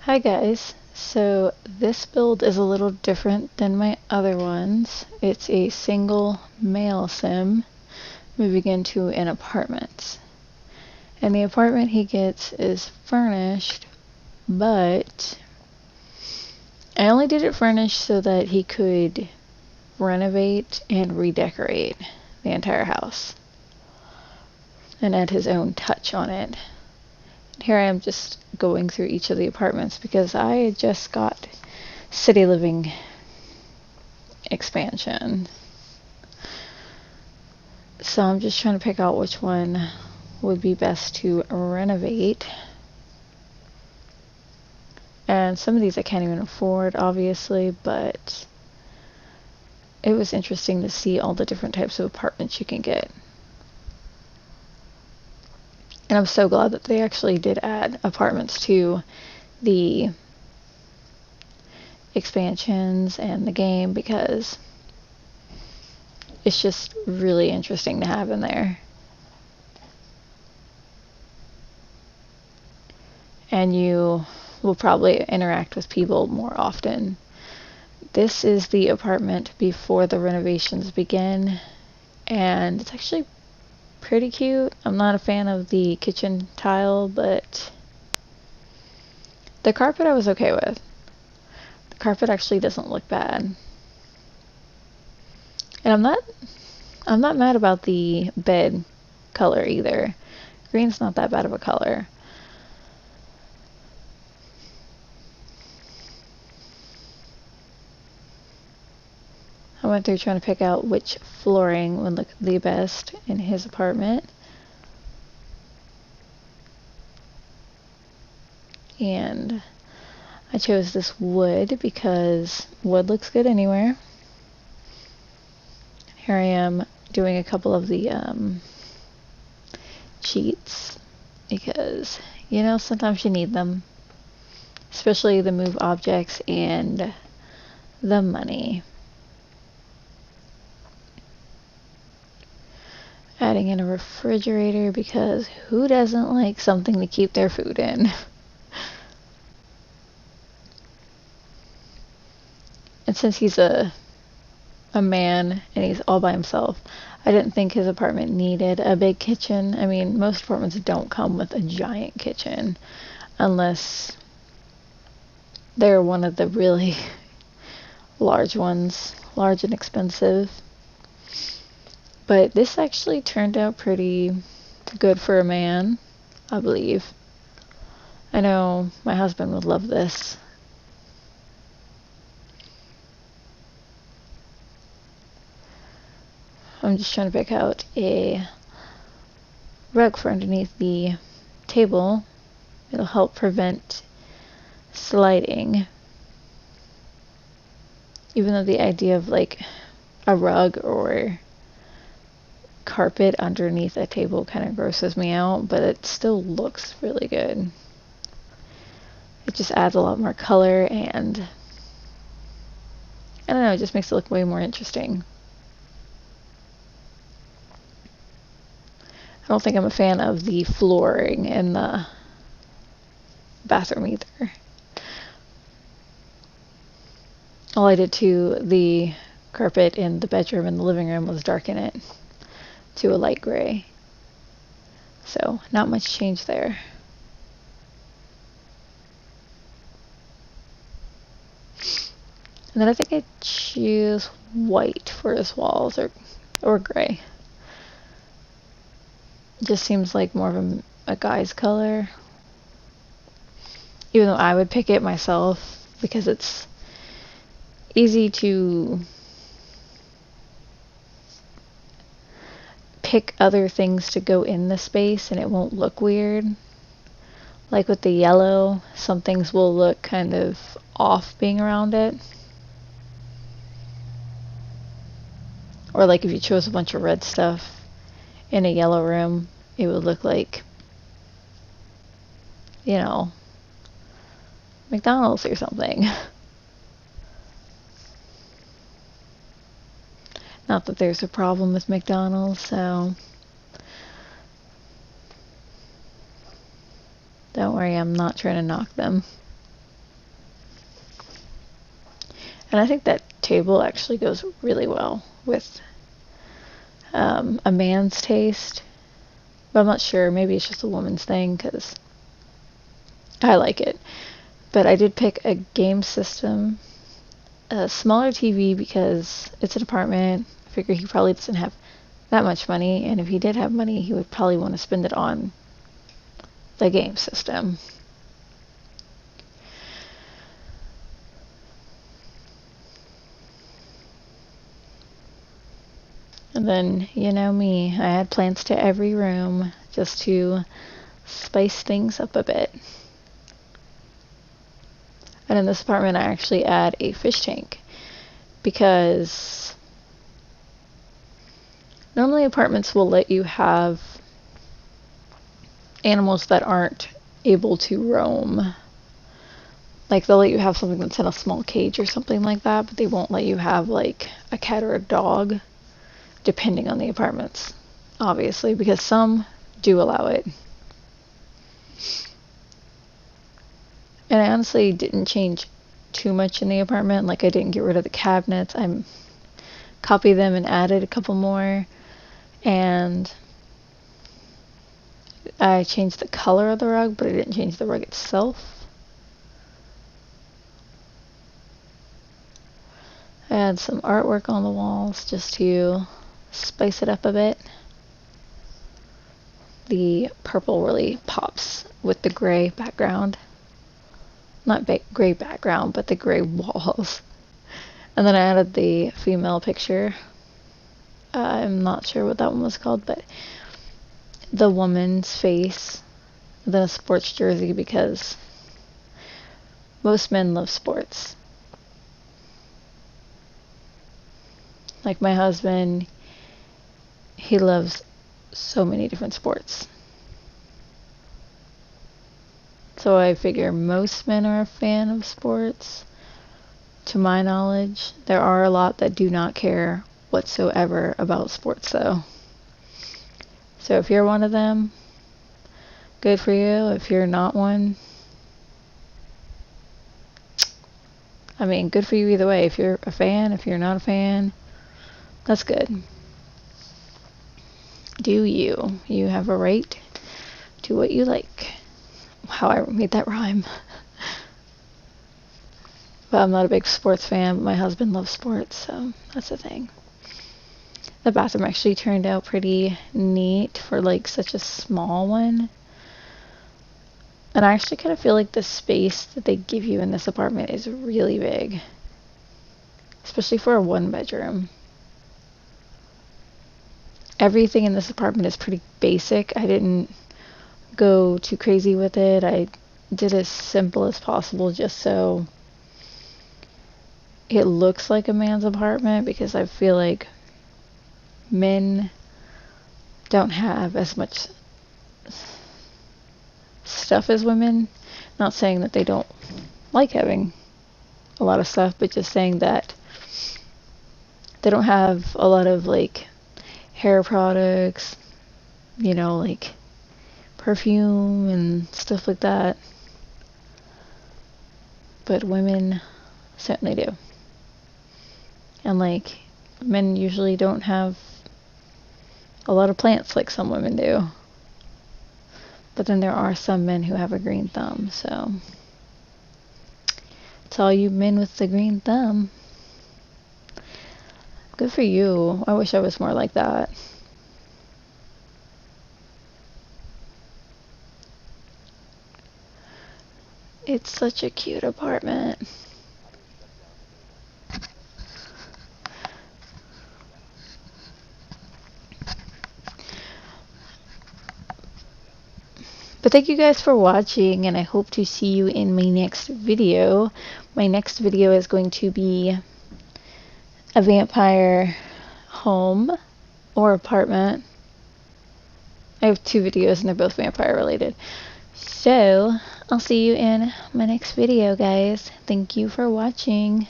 Hi guys, so this build is a little different than my other ones. It's a single male sim moving into an apartment. And the apartment he gets is furnished, but I only did it furnished so that he could renovate and redecorate the entire house and add his own touch on it. Here I am just going through each of the apartments because I just got City Living expansion. So I'm just trying to pick out which one would be best to renovate. And some of these I can't even afford, obviously, but it was interesting to see all the different types of apartments you can get. And I'm so glad that they actually did add apartments to the expansions and the game because it's just really interesting to have in there. And you will probably interact with people more often. This is the apartment before the renovations begin, and it's actually pretty cute. I'm not a fan of the kitchen tile, but the carpet I was okay with. The carpet actually doesn't look bad. And I'm not mad about the bed color either. Green's not that bad of a color. I went through trying to pick out which flooring would look the best in his apartment. And I chose this wood because wood looks good anywhere. Here I am doing a couple of the cheats because, you know, sometimes you need them. Especially the move objects and the money. Adding in a refrigerator because who doesn't like something to keep their food in? And since he's a man and he's all by himself, I didn't think his apartment needed a big kitchen. I mean, most apartments don't come with a giant kitchen unless they're one of the really large ones, large and expensive. But this actually turned out pretty good for a man, I believe. I know my husband would love this. I'm just trying to pick out a rug for underneath the table. It'll help prevent sliding. Even though the idea of like a rug or carpet underneath a table kind of grosses me out, but it still looks really good. It just adds a lot more color and I don't know, it just makes it look way more interesting. I don't think I'm a fan of the flooring in the bathroom either. All I did to the carpet in the bedroom and the living room was darken it to a light gray. So, not much change there. And then I think I choose white for his walls or gray. It just seems like more of a guy's color. Even though I would pick it myself because it's easy to pick other things to go in the space and it won't look weird. Like with the yellow, some things will look kind of off being around it. Or like if you chose a bunch of red stuff in a yellow room, it would look like, you know, McDonald's or something. Not that there's a problem with McDonald's, so don't worry, I'm not trying to knock them. And I think that table actually goes really well with a man's taste. But I'm not sure. Maybe it's just a woman's thing because I like it. But I did pick a game system, a smaller TV because it's an apartment. I figure he probably doesn't have that much money. And if he did have money, he would probably want to spend it on the game system. And then, you know me, I add plants to every room just to spice things up a bit. And in this apartment, I actually add a fish tank because normally apartments will let you have animals that aren't able to roam. Like they'll let you have something that's in a small cage or something like that, but they won't let you have like a cat or a dog, depending on the apartments, obviously, because some do allow it. And I honestly didn't change too much in the apartment. Like I didn't get rid of the cabinets. I copied them and added a couple more. And I changed the color of the rug, but I didn't change the rug itself. I had some artwork on the walls just to spice it up a bit. The purple really pops with the gray background. Not gray background, but the gray walls. And then I added the female picture. I'm not sure what that one was called, but the woman's face, then a sports jersey, because most men love sports. Like my husband, he loves so many different sports. So I figure most men are a fan of sports. To my knowledge, there are a lot that do not care whatsoever about sports though. So if you're one of them, good for you. If you're not one, I mean, good for you either way. If you're a fan, if you're not a fan, that's good. Do you? You have a right to what you like. How I made that rhyme. But I'm not a big sports fan, but my husband loves sports, so that's the thing. The bathroom actually turned out pretty neat for like such a small one. And I actually kind of feel like the space that they give you in this apartment is really big. Especially for a one bedroom. Everything in this apartment is pretty basic. I didn't go too crazy with it. I did as simple as possible just so it looks like a man's apartment, because I feel like men don't have as much stuff as women. Not saying that they don't like having a lot of stuff, but just saying that they don't have a lot of like hair products, you know, like perfume and stuff like that. But women certainly do. And like men usually don't have a lot of plants like some women do. But then there are some men who have a green thumb, so it's all you men with the green thumb. Good for you. I wish I was more like that. It's such a cute apartment. But thank you guys for watching, and I hope to see you in my next video. My next video is going to be a vampire home or apartment. I have two videos and they're both vampire related. So I'll see you in my next video, guys. Thank you for watching.